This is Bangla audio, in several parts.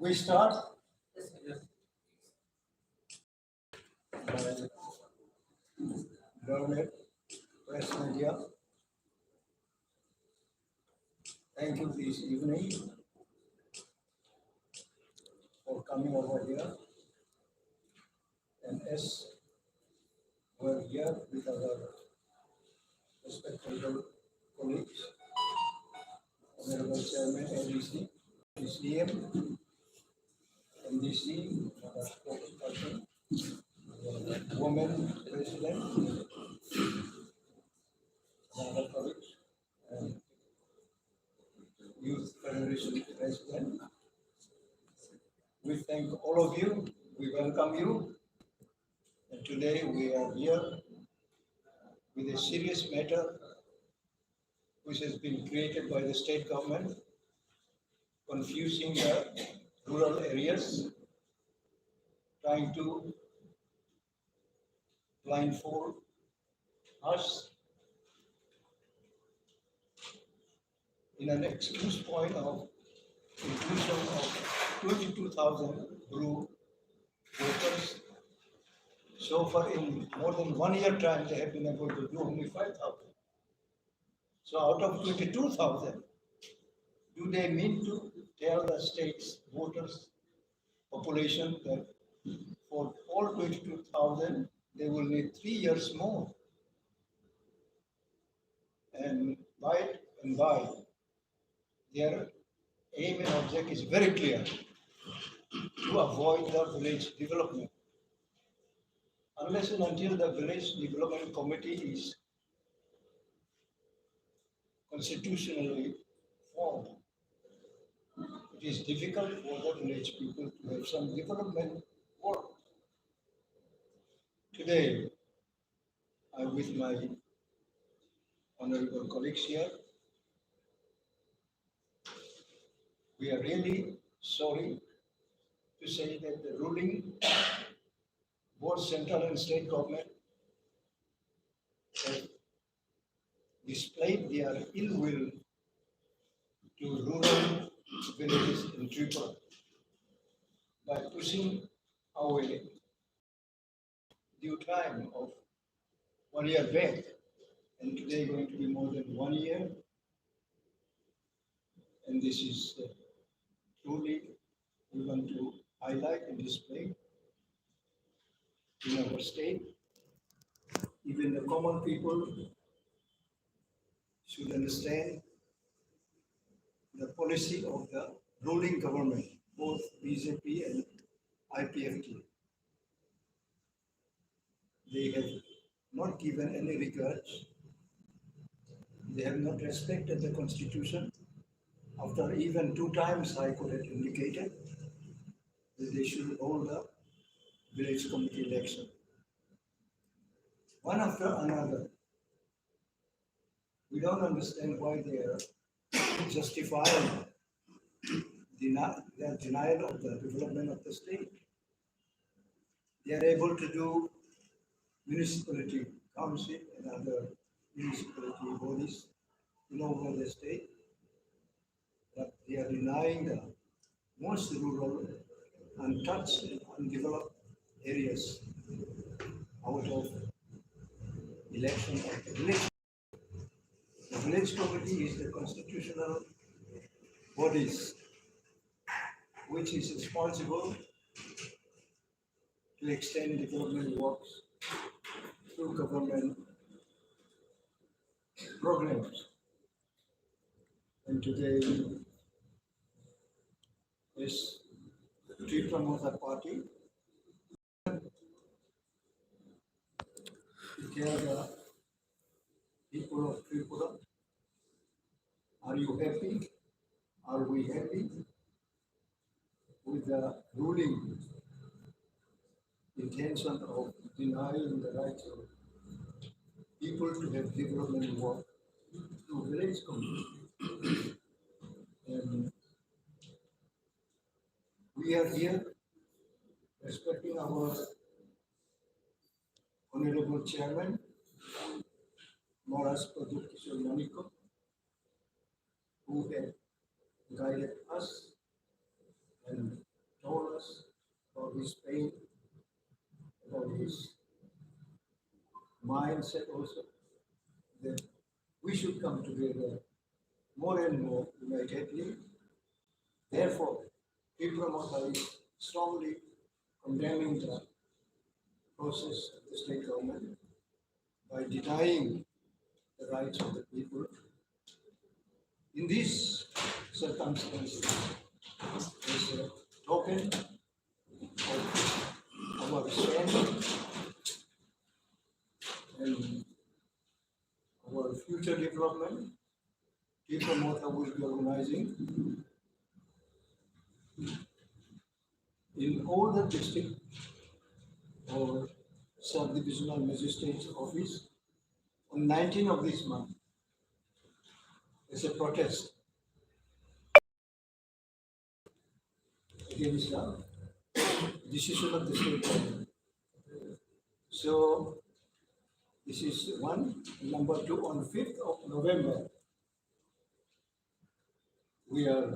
We start by Governor Press Media. Thank you this evening for coming over here. And as we're here with our respectable colleagues, Honorable Chairman, ADC, DCM, MDC, our spokesperson, woman president, other colleagues, and Youth Federation president. We thank all of you. We welcome you. And today we are here with a serious matter which has been created by the state government, confusing the rural areas, trying to blindfold us in an excuse point of inclusion of 22,000 blue voters. So far, in more than 1 year time, they have been able to do only 5,000. So out of 22,000, do they mean to tell the state's voters population that for all 22,000, they will need 3 years more? And by and by, their aim and object is very clear: to avoid the village development. Unless and until the village development committee is constitutionally formed, it is difficult for the village people to have some development work. Today, I'm with my honorable colleagues here. We are really sorry to say that the ruling, both central and state government, have displayed their ill will to rural villages in Tipra by pushing away due time of 1 year back, and today going to be more than 1 year. And this is truly we want to highlight and display in our state. Even the common people should understand the policy of the ruling government, both BJP and IPFT. They have not given any regards. They have not respected the constitution. After even 2 times High Court had indicated that they should hold a village committee election. One after another. We don't understand why they are justifying their denial of the development of the state. They are able to do municipality council and other municipality bodies over the state, but they are denying the most rural, untouched, and undeveloped areas out of election of the village. The village committee is the constitutional bodies which is responsible to extend development works through government programs. And today, this Tipra Motha party to tell the people of Tripura, are you happy? Are we happy with the ruling intention of denying the rights of people to have development work through village community? And we are here respecting our Honorable Chairman, Mahal, who had guided us and his pain, about his mindset also, that we should come together more and more unitedly. Therefore, Tipra Motha is strongly condemning the process of the state government by denying the rights of the people. In these circumstances, as a token of our stand and our future development, Tipra Motha will be organizing in all the district or sub-divisional magistrate's office on 19th of this month as a protest against the decision of the state government. So this is one. Number two, on 5th of November, we are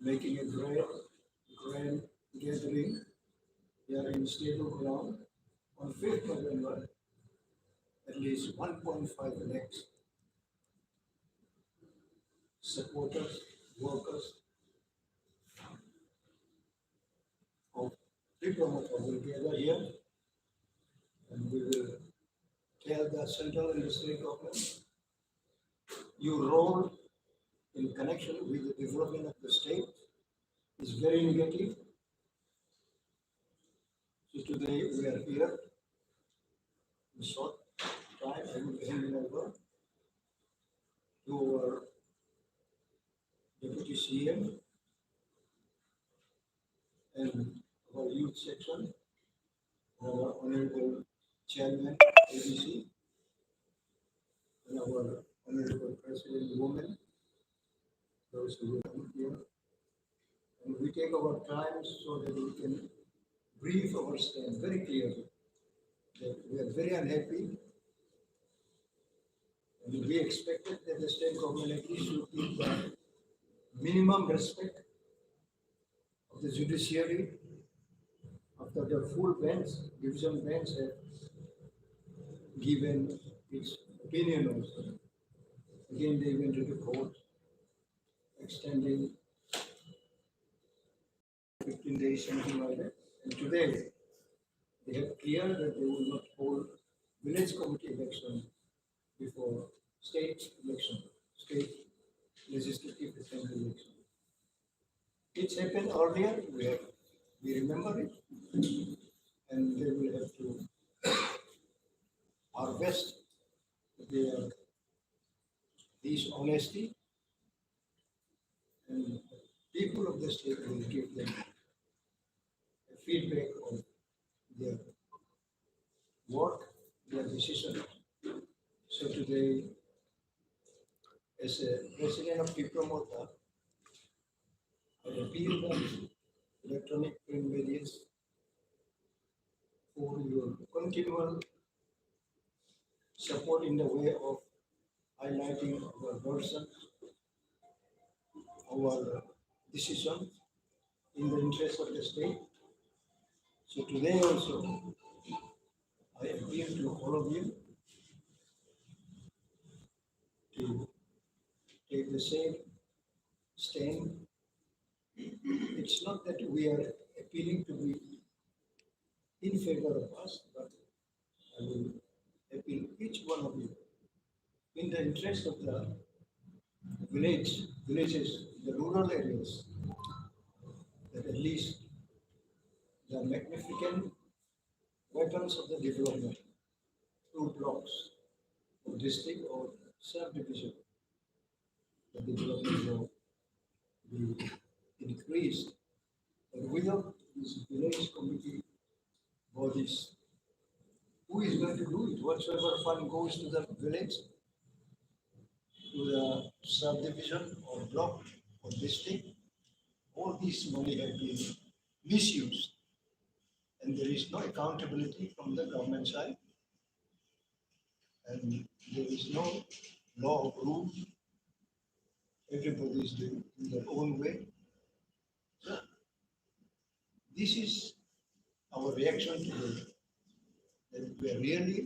making a grand gathering here in stable ground on 5th November, at least 1.5 lakhs supporters, workers of Tipra Motha will gather here, and we will tell the central and the state government, your role in connection with the development of the state is very negative. So today we are here. In short time, I will be handing over to our Deputy CM and our youth section, our Honorable Chairman ABC, and our Honorable President Women, those who will come here. And we take our time so that we can brief our stand very clearly. That we are very unhappy, and we expected that the state government at least should give the minimum respect of the judiciary after the full bench, division bench have given its opinion also. Again, they went to the court, extending 15 days, something like that. And today, they have cleared that they will not hold village committee election before state election, state legislative assembly election. It's happened earlier, we remember it, and they will have to harvest their this honesty, and people of the state will give them a feedback of their work, their decision. So today, as a president of Tipra Motha, I appeal on electronic print media for your continual support in the way of highlighting our version, our decision in the interest of the state. So today also, I appeal to all of you to take the same stand. It's not that we are appealing to be in favor of us, but I will appeal each one of you in the interest of the villages, the rural areas, that at least the magnificent weapons of the development through blocks or district or subdivision, the development will be increased. But without these village committee bodies, who is going to do it? Whatsoever fund goes to the village, to the subdivision or block or district, all this money has been misused, and there is no accountability from the government side, and there is no law of rules. Everybody is doing in their own way. So this is our reaction today that we are really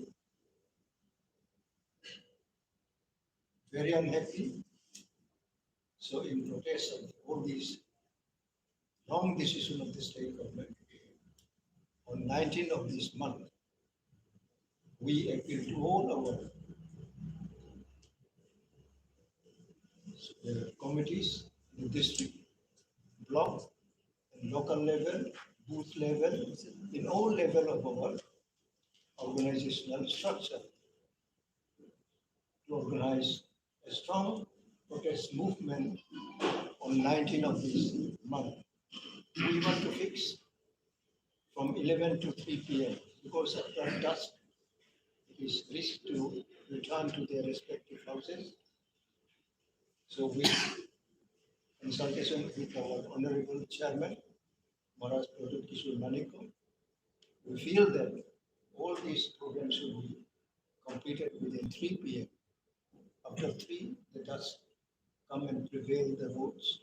very unhappy. So in protest of all these wrong decision of the state government, on 19th of this month, we appeal to all our committees in the district, block, and local level, booth level, in all level of our organizational structure to organize a strong protest movement on 19th of this month. We want to fix from 11 to 3 p.m. because after dusk, it is risk to return to their respective houses. So with consultation with our Honorable Chairman, Maharaj Pradut Kishore Manikam, we feel that all these programs should be completed within 3 p.m. After 3, let us come and prevail the votes.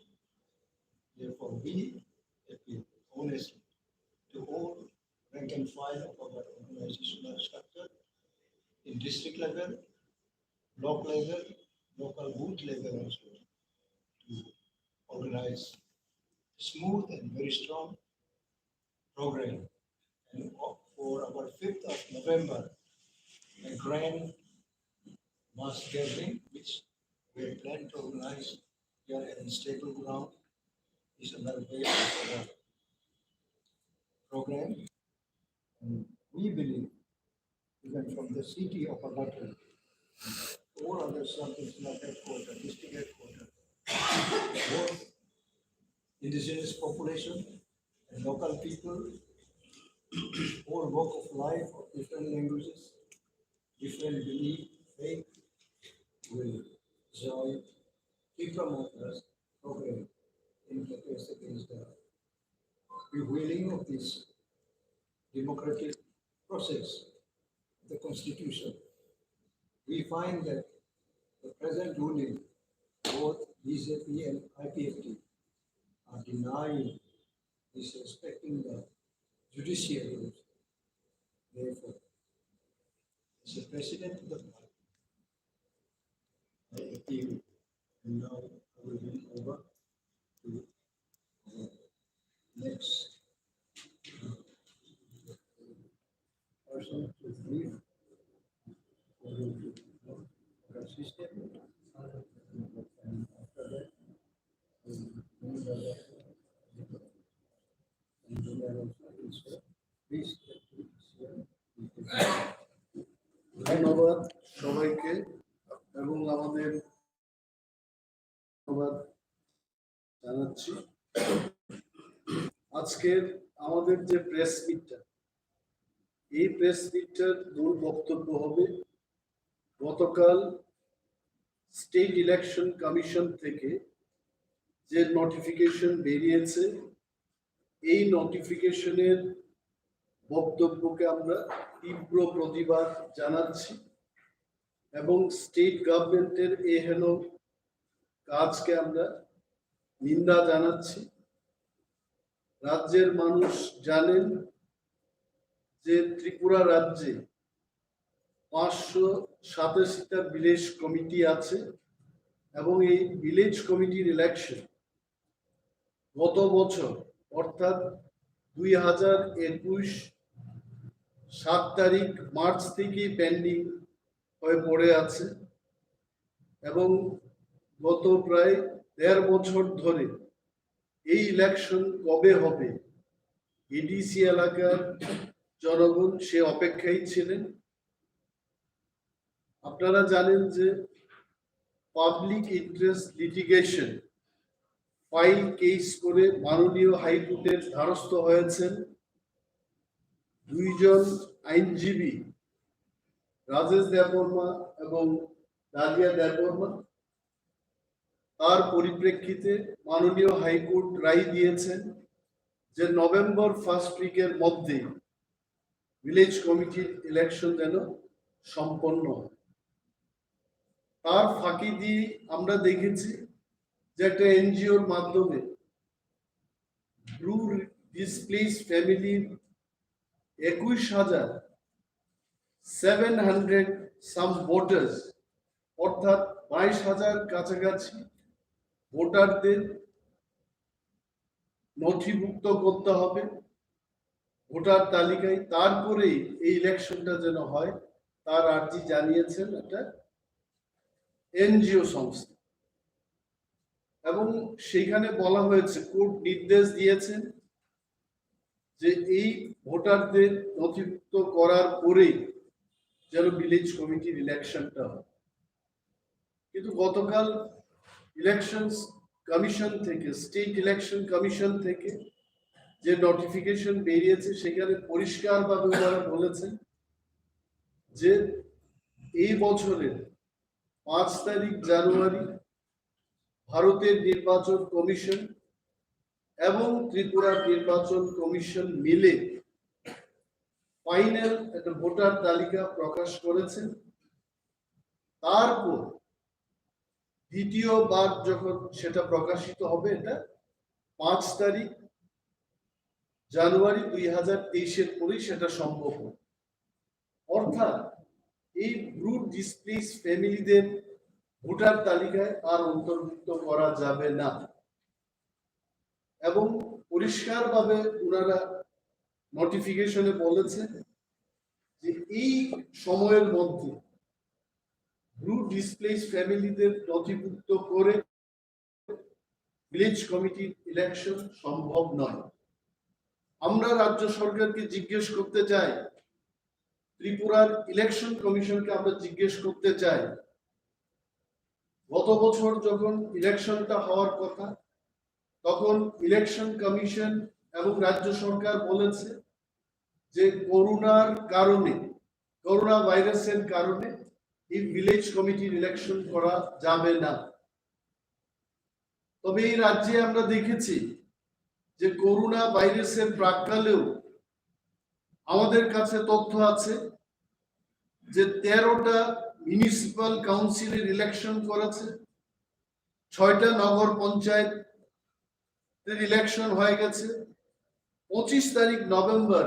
Therefore, we appeal honestly to all rank and file of our organizational structure in district level, block level, local booth level also to organize smooth and very strong program. And for our 5th of November, a grand mass gathering, which we plan to organize here in stable ground, is another way of our program. And we believe, even from the city of Agartala, all other sub-regional headquarters, district headquarters, both indigenous population and local people, all walk of life of different languages, different belief, faith, will join Tipra Motha's program in protest against the revealing of this democratic process, the constitution. We find that the present ruling, both BJP and IPFT, are denying disrespecting the judiciary rules. Therefore, as a president of the party, I appeal, and now I will hand over to our next person to brief our system. And after that, please. ধন্যবাদ সবাইকে এবং আমাদের ধন্যবাদ জানাচ্ছি। আজকের আমাদের যে প্রেস মিটটা, এই প্রেস মিটটার মূল বক্তব্য হবে গতকাল স্টেট ইলেকশন কমিশন থেকে যে নোটিফিকেশন বেরিয়েছে, এই নোটিফিকেশনের বক্তব্যকে আমরা তীব্র প্রতিবাদ জানাচ্ছি এবং স্টেট গভর্নমেন্টের এহেন কাজকে আমরা নিন্দা জানাচ্ছি। রাজ্যের মানুষ জানেন যে ত্রিপুরা রাজ্যে 587টা ভিলেজ কমিটি আছে এবং এই ভিলেজ কমিটির ইলেকশন গত বছর অর্থাৎ 2021 7 তারিখ মার্চ থেকেই পেন্ডিং হয়ে পড়ে আছে এবং গত প্রায় 1.5 বছর ধরে এই ইলেকশন কবে হবে এডিসি এলাকার জনগণ সে অপেক্ষায় ছিলেন। আপনারা জানেন যে public interest litigation file case করে মাননীয় হাইকোর্টের দ্বারস্থ হয়েছেন 2 জন আইনজীবী, রাজেশ দেববর্মা এবং ডালিয়া দেববর্মা। তার পরিপ্রেক্ষিতে মাননীয় হাইকোর্ট রায় দিয়েছেন যে নভেম্বর 1st উইকের মধ্যে ভিলেজ কমিটির ইলেকশন যেন সম্পন্ন হয়। তার ফাঁকি দিয়ে আমরা দেখেছি যে একটা এনজিওর মাধ্যমে ব্লু ডিসপ্লেস ফ্যামিলির 21,700 সাম ভোটার্স, অর্থাৎ 22,000 কাছাকাছি ভোটারদের নথিভুক্ত করতে হবে ভোটার তালিকায়, তারপরে এই ইলেকশনটা যেন হয় তার আর্জি জানিয়েছেন একটা এনজিও সংস্থা। এবং সেখানে বলা হয়েছে, কোর্ট নির্দেশ দিয়েছেন যে এই ভোটারদের নথিভুক্ত করার পরে যেন ভিলেজ কমিটির ইলেকশনটা হয়। কিন্তু গতকাল ইলেকশন কমিশন থেকে, স্টেট ইলেকশন কমিশন থেকে যে নোটিফিকেশন বেরিয়েছে সেখানে পরিষ্কারভাবে ওনারা বলেছেন যে এই বছরের 5 তারিখ জানুয়ারি ভারতের নির্বাচন কমিশন এবং ত্রিপুরার নির্বাচন কমিশন মিলে ফাইনাল একটা ভোটার তালিকা প্রকাশ করেছেন। তারপর দ্বিতীয়বার যখন সেটা প্রকাশিত হবে, এটা 5 তারিখ জানুয়ারি 2023-এর পরেই সেটা সম্ভব হবে। অর্থাৎ এই ব্রুট ডিসপ্লেস ফ্যামিলিদের ভোটার তালিকায় আর অন্তর্ভুক্ত করা যাবে না। এবং পরিষ্কারভাবে ওনারা নোটিফিকেশনে বলেছেন যে এই সময়ের মধ্যে ব্রুট ডিসপ্লেস ফ্যামিলিদের নথিভুক্ত করে ভিলেজ কমিটির ইলেকশন সম্ভব নয়। আমরা রাজ্য সরকারকে জিজ্ঞেস করতে চাই, ত্রিপুরার ইলেকশন কমিশনকে আমরা জিজ্ঞেস করতে চাই, গত বছর যখন ইলেকশনটা হওয়ার কথা তখন ইলেকশন কমিশন এবং রাজ্য সরকার বলেছে যে করোনা ভাইরাসের কারণে এই ভিলেজ কমিটির ইলেকশন করা যাবে না। তবে এই রাজ্যে আমরা দেখেছি যে করোনা ভাইরাসের প্রাক্কালেও আমাদের কাছে তথ্য আছে যে 13টা মিউনিসিপাল কাউন্সিলের ইলেকশন করেছে, 6টা নগর পঞ্চায়েতের ইলেকশন হয়ে গেছে। 25 তারিখ নভেম্বর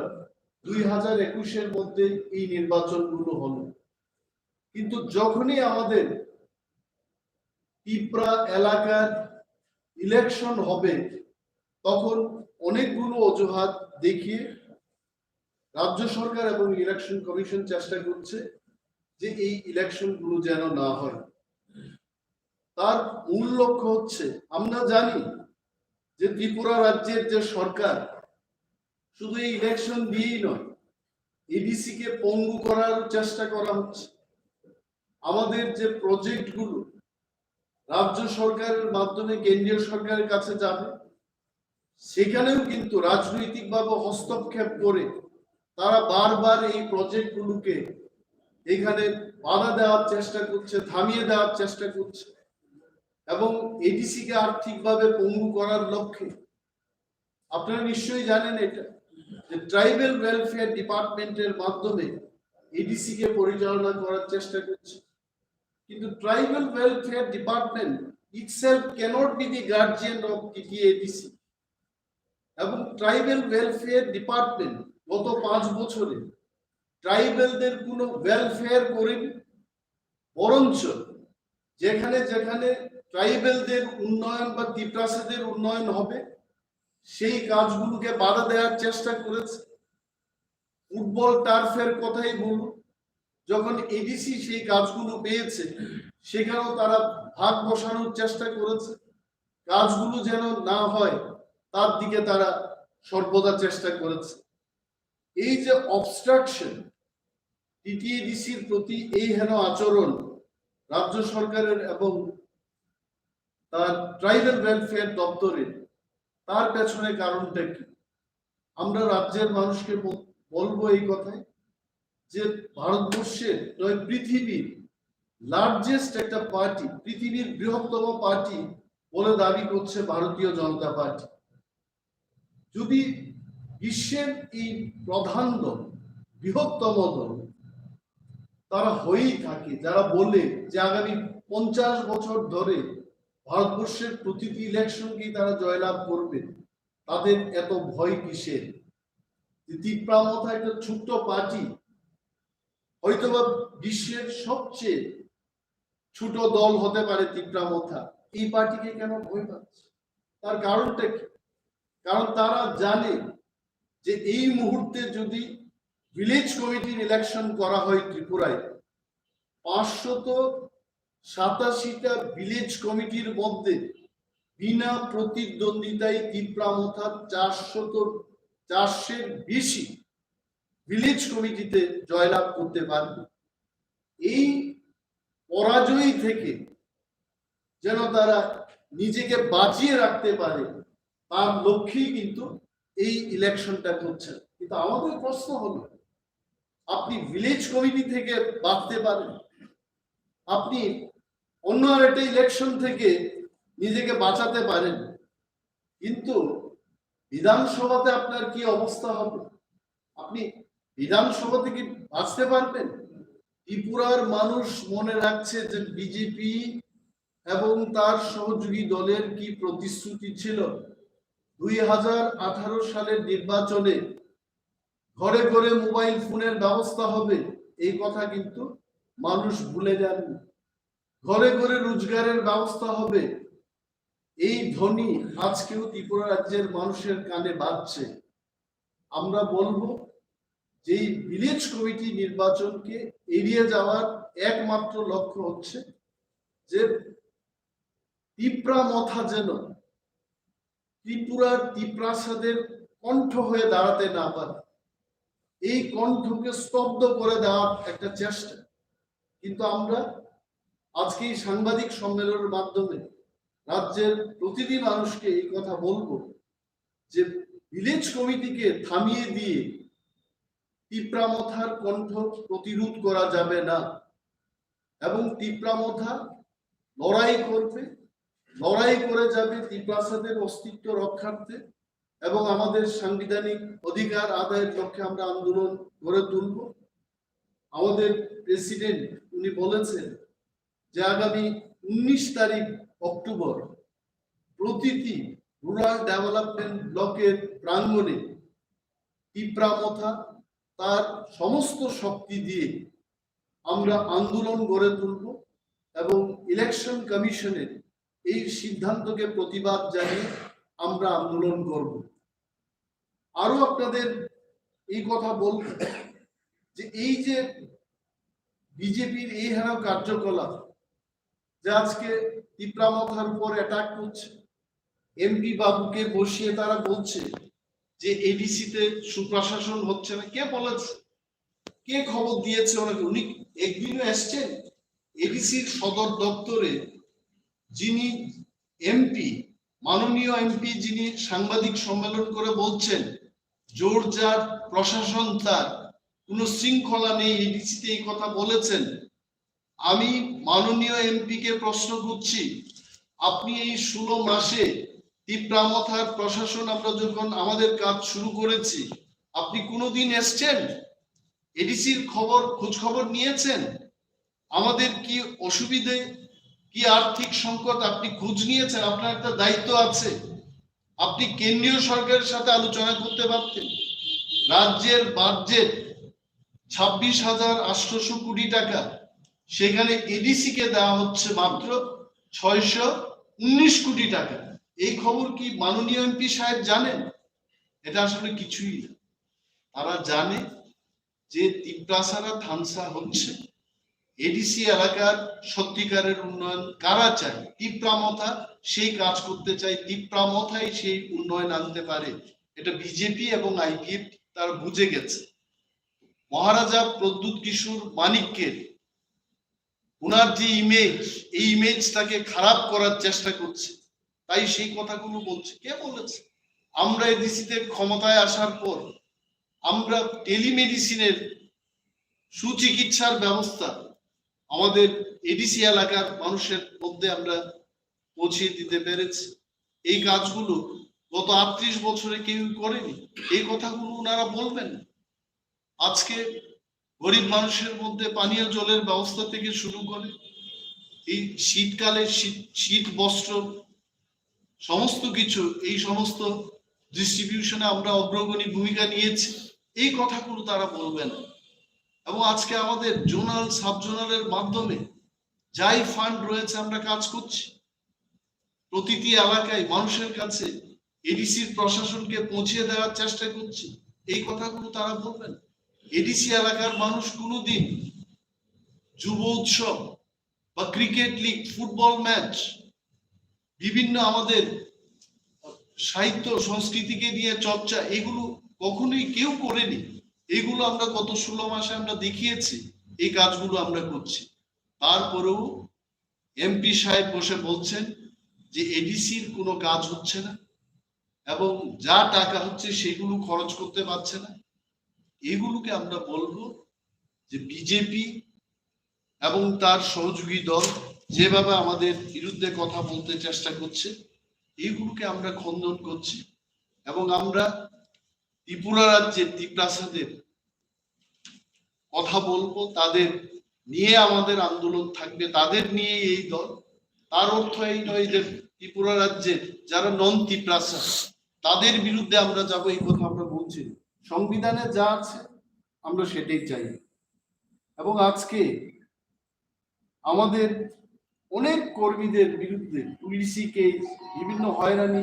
2021-এর মধ্যে এই নির্বাচনগুলো হলো। কিন্তু যখনই আমাদের টিপ্রা এলাকার ইলেকশন হবে তখন অনেকগুলো অজুহাত দেখিয়ে রাজ্য সরকার এবং ইলেকশন কমিশন চেষ্টা করছে যে এই ইলেকশন গুলো যেন না হয়। তার মূল লক্ষ্য হচ্ছে, আমরা জানি যে ত্রিপুরা রাজ্যের যে সরকার শুধু এই ইলেকশন দিয়েই নয়, এডিসি কে পঙ্গু করার চেষ্টা করা হচ্ছে। আমাদের যে প্রজেক্ট গুলো রাজ্য সরকারের মাধ্যমে কেন্দ্রীয় সরকারের কাছে যাবে, সেখানেও কিন্তু রাজনৈতিকভাবে হস্তক্ষেপ করে তারা বারবার এই প্রজেক্ট গুলোকে এখানে বাধা দেওয়ার চেষ্টা করছে, থামিয়ে দেওয়ার চেষ্টা করছে এবং এডিসি কে আর্থিকভাবে পঙ্গু করার লক্ষ্যে। আপনারা নিশ্চয়ই জানেন এটা, যে ট্রাইবাল ওয়েলফেয়ার ডিপার্টমেন্টের মাধ্যমে এডিসি কে পরিচালনা করার চেষ্টা করছে। কিন্তু tribal welfare department itself cannot be the guardian of TTADC, এবং ট্রাইবাল ওয়েলফেয়ার ডিপার্টমেন্ট গত 5 বছরে ট্রাইবেলদের কোনো ওয়েলফেয়ার করেনি, বরঞ্চ যেখানে যেখানে ট্রাইবেলদের উন্নয়ন বা তিপ্রাসীদের উন্নয়ন হবে সেই কাজগুলোকে বাধা দেওয়ার চেষ্টা করেছে। ফুটবল টার্ফের কথাই বলুন, যখন এডিসি সেই কাজগুলো পেয়েছে সেখানেও তারা ভাগ বসানোর চেষ্টা করেছে, কাজগুলো যেন না হয় তার দিকে তারা সর্বদা চেষ্টা করেছে। এই যে অবস্ট্রাকশন, টিটিএডিসির প্রতি এই হেন আচরণ রাজ্য সরকারের এবং তার ট্রাইবাল ওয়েলফেয়ার দপ্তরের, তার পেছনে কারণটা কি? আমরা রাজ্যের মানুষকে বলবো এই কথাই যে ভারতবর্ষের নয়, পৃথিবীর লার্জেস্ট একটা পার্টি, পৃথিবীর বৃহত্তম পার্টি বলে দাবি করছে ভারতীয় জনতা পার্টি। যদি বিশ্বের এই প্রধান দল, বৃহত্তম দল তারা হয়েই থাকে, যারা বলে যে আগামী 50 বছর ধরে ভারতবর্ষের প্রতিটি ইলেকশনকেই তারা জয়লাভ করবে, তাদের এত ভয় কিসের? যে ত্রিপুরা মথা একটা ছোট্ট পার্টি, হয়তোবা বিশ্বের সবচেয়ে ছোট দল হতে পারে ত্রিপুরা মথা, এই পার্টিকে কেন ভয় পাচ্ছে? তার কারণটা কি? কারণ তারা জানে যে এই মুহূর্তে যদি ভিলেজ কমিটির ইলেকশন করা হয় ত্রিপুরায়, 587টা ভিলেজ কমিটির মধ্যে বিনা প্রতিদ্বন্দ্বিতায় ত্রিপুরা মথা 400-400-এর বেশি ভিলেজ কমিটিতে জয়লাভ করতে পারবে। এই পরাজয় থেকে যেন তারা নিজেকে বাঁচিয়ে রাখতে পারে, তার লক্ষ্যেই কিন্তু এই ইলেকশনটা করছে। কিন্তু আমাদের প্রশ্ন হলো, আপনি ভিলেজ কমিটি থেকে বাঁচতে পারেন, আপনি অন্য আরেকটা ইলেকশন থেকে নিজেকে বাঁচাতে পারেন, কিন্তু বিধানসভাতে আপনার কি অবস্থা হবে? আপনি বিধানসভা থেকে বাঁচতে পারবেন? ত্রিপুরার মানুষ মনে রাখছে যে বিজেপি এবং তার সহযোগী দলের কি প্রতিশ্রুতি ছিল। 2018 সালের নির্বাচনে ঘরে ঘরে মোবাইল ফোনের ব্যবস্থা হবে, এই কথা কিন্তু মানুষ ভুলে যাননি। ঘরে ঘরে রোজগারের ব্যবস্থা হবে, এই ধ্বনি আজকেও ত্রিপুরা রাজ্যের মানুষের কানে বাজছে। আমরা বলবো যে এই ভিলেজ কমিটি নির্বাচনকে এড়িয়ে যাওয়ার একমাত্র লক্ষ্য হচ্ছে যে ত্রিপুরা মথা যেন ত্রিপুরার ত্রিপ্রাসাদের কণ্ঠ হয়ে দাঁড়াতে না পারে, এই কণ্ঠকে স্তব্ধ করে দেওয়ার একটা চেষ্টা। কিন্তু আমরা আজকে এই সাংবাদিক সম্মেলনের মাধ্যমে রাজ্যের প্রতিটি মানুষকে এই কথা বলবো যে ভিলেজ কমিটিকে থামিয়ে দিয়ে ত্রিপুরা মথার কণ্ঠ প্রতিরোধ করা যাবে না, এবং ত্রিপুরা মথা লড়াই করবে, লড়াই করে যাবে ত্রিপ্রাসাদের অস্তিত্ব রক্ষার্থে, এবং আমাদের সাংবিধানিক অধিকার আদায়ের লক্ষ্যে আমরা আন্দোলন গড়ে তুলব। আমাদের প্রেসিডেন্ট উনি বলেছেন যে আগামী 19 তারিখ অক্টোবর প্রতিটি রুরাল ডেভেলপমেন্ট ব্লকের প্রাঙ্গণে ত্রিপুরা মথা তার সমস্ত শক্তি দিয়ে আমরা আন্দোলন গড়ে তুলব, এবং ইলেকশন কমিশনের এই সিদ্ধান্তকে প্রতিবাদ জানিয়ে আমরা আন্দোলন করব। আরো আপনাদের এই কথা বলব যে এই যে বিজেপির এই হেন কার্যকলাপ, যে আজকে ত্রিপুরা মথার উপর অ্যাটাক করছে, এমপি বাবুকে বসিয়ে তারা বলছে যে এডিসিতে সুপ্রশাসন হচ্ছে না। কে বলেছে? কে খবর দিয়েছে ওনাকে? উনি একদিনও এসছেন এডিসির সদর দপ্তরে? যিনি এমপি, মাননীয় এমপি, যিনি সাংবাদিক সম্মেলন করে বলছেন জোরজার প্রশাসন, তার কোনো শৃঙ্খলা নেই, এডিসিতে এই কথা বলেছেন। আমি মাননীয় এমপি কে প্রশ্ন করছি, আপনি এই 16 মাসে ত্রিপুরা মথার প্রশাসন, আমরা যখন আমাদের কাজ শুরু করেছি, আপনি কোনোদিন এসছেন? এডিসির খোঁজ খবর নিয়েছেন? আমাদের কি অসুবিধে, কি আর্থিক সংকট, আপনি খোঁজ নিয়েছেন? আপনার একটা দায়িত্ব আছে, আপনি কেন্দ্রীয় সরকারের সাথে আলোচনা করতে পারতেন। রাজ্যের বাজেট 26,800 কোটি টাকা, সেখানে এডিসি কে দেওয়া হচ্ছে মাত্র 619 কোটি টাকা। এই খবর কি মাননীয় এমপি সাহেব জানেন? এটা আসলে কিছুই না। তারা জানে যে ত্রিপ্রাসারা থানসা হচ্ছে, এডিসি এলাকার সত্যিকারের উন্নয়ন কারা চায়? ত্রিপুরা মথা সেই কাজ করতে চায়, ত্রিপুরা মথাই সেই উন্নয়ন আনতে পারে। এটা বিজেপি এবং আইপিএফ তারা বুঝে গেছে। মহারাজা প্রদ্যুৎ কিশোর মানিক্যের ওনার যে ইমেজ, এই ইমেজটাকে খারাপ করার চেষ্টা করছে, তাই সেই কথাগুলো বলছে। কে বলেছে? আমরা এডিসিতে ক্ষমতায় আসার পর আমরা টেলিমেডিসিনের সুচিকিৎসার ব্যবস্থা আমাদের এডিসি এলাকার মানুষের মধ্যে আমরা পৌঁছে দিতে পেরেছি। এই কাজগুলো গত 38 বছরে কেউ করেনি। এই কথাগুলো ওনারা বলবেন। আজকে গরিব মানুষের মধ্যে পানীয় জলের ব্যবস্থা থেকে শুরু করে এই শীতকালে শীত বস্ত্র সমস্ত কিছু, এই সমস্ত ডিস্ট্রিবিউশনে আমরা অগ্রগণী ভূমিকা নিয়েছি। এই কথাগুলো তারা বলবে না। এবং আজকে আমাদের জোনাল সাব জোনালের মাধ্যমে যাই ফান্ড রয়েছে আমরা কাজ করছি, প্রতিটি এলাকায় মানুষের কাছে এডিসির প্রশাসনকে পৌঁছে দেওয়ার চেষ্টা করছি। এই কথাগুলো তারা বলবেন। এডিসি এলাকার মানুষ কোনোদিন যুব উৎসব বা ক্রিকেট লিগ, ফুটবল ম্যাচ, বিভিন্ন আমাদের সাহিত্য সংস্কৃতিকে নিয়ে চর্চা, এগুলো কখনোই কেউ করেনি। এগুলো আমরা গত 16 মাসে আমরা দেখিয়েছি, এই কাজগুলো আমরা করছি। তারপরেও এমপি সাহেব বসে বলছেন যে এডিসির কোনো কাজ হচ্ছে না এবং যা টাকা হচ্ছে সেগুলো খরচ করতে পারছে না। এগুলোকে আমরা বলবো যে বিজেপি এবং তার সহযোগী দল যেভাবে আমাদের বিরুদ্ধে কথা বলতে চেষ্টা করছে, এইগুলোকে আমরা খণ্ডন করছি। এবং আমরা ত্রিপুরা রাজ্যের ত্রিপ্রাসাদের কথা বলবো, তাদের নিয়ে আমাদের আন্দোলন থাকবে, তাদের নিয়ে এই দল। তার অর্থ এই নয় যে ত্রিপুরা রাজ্যের যারা নন ত্রিপ্রাসা তাদের বিরুদ্ধে আমরা যাব, এই কথা আমরা বলছি। সংবিধানে যা আছে আমরা সেটাই চাই। এবং আজকে আমাদের অনেক কর্মীদের বিরুদ্ধে পুলিশি কেস, বিভিন্ন হয়রানি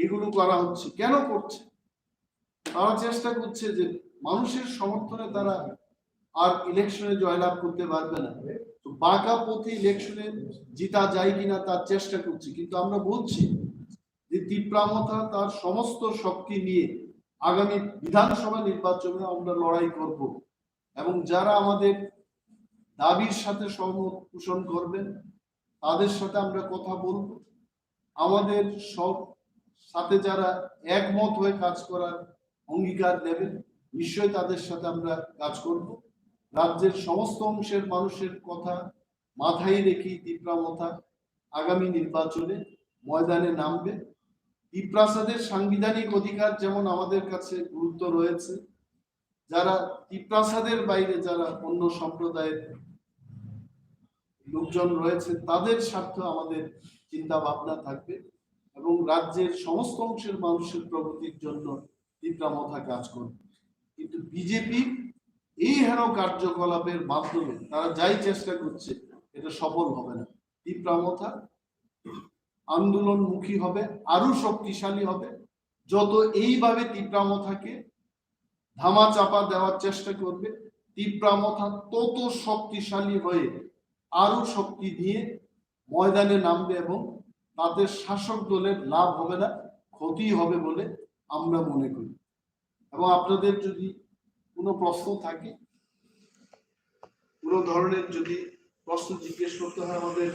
এগুলো করা হচ্ছে। কেন করছে? তারা চেষ্টা করছে যে মানুষের সমর্থনে তারা আর ইলেকশনে জয়লাভ করতে পারবে না, তো বাঁকা পথে ইলেকশনে জিতা যায় কিনা তার চেষ্টা করছে। কিন্তু আমরা বলছি যে ত্রিপুরা মথা তার সমস্ত শক্তি নিয়ে আগামী বিধানসভা নির্বাচনে আমরা লড়াই করব এবং যারা আমাদের দাবির সাথে সহমত পোষণ করবেন তাদের সাথে আমরা কথা বলবো। আমাদের সব সাথে যারা একমত হয়ে কাজ করার অঙ্গীকার দেবেন নিশ্চয়ই তাদের সাথে আমরা কাজ করব। রাজ্যের সমস্ত অংশের মানুষের কথা মাথায় রেখে ত্রিপুরা মথা আগামী নির্বাচনে ময়দানে নামবে। ত্রিপ্রাসাদের সাংবিধানিক অধিকার যেমন আমাদের কাছে গুরুত্ব রয়েছে, যারা ত্রিপ্রাসাদের বাইরে যারা অন্য সম্প্রদায়ের লোকজন রয়েছে তাদের স্বার্থ আমাদের চিন্তা ভাবনা থাকবে এবং রাজ্যের সমস্ত অংশের মানুষের প্রগতির জন্য ত্রিপুরা মথা কাজ করবে। কিন্তু বিজেপি এই হেন কার্যকলাপের মাধ্যমে তারা যাই চেষ্টা করছে এটা সফল হবে না। ত্রিপুরা মথা আন্দোলনমুখী হবে, আরো শক্তিশালী হবে। যত এইভাবে ত্রিপুরা মথাকে ধামা চাপা দেওয়ার চেষ্টা করবে, ত্রিপুরা মথা তত শক্তিশালী হয়ে আরো শক্তি দিয়ে ময়দানে নামবে এবং তাদের শাসক দলের লাভ হবে না, ক্ষতি হবে বলে আমরা মনে করি। এবং আপনাদের যদি কোনো প্রশ্ন থাকে, কোনো ধরনের যদি প্রশ্ন জিজ্ঞেস করতে হয় আমাদের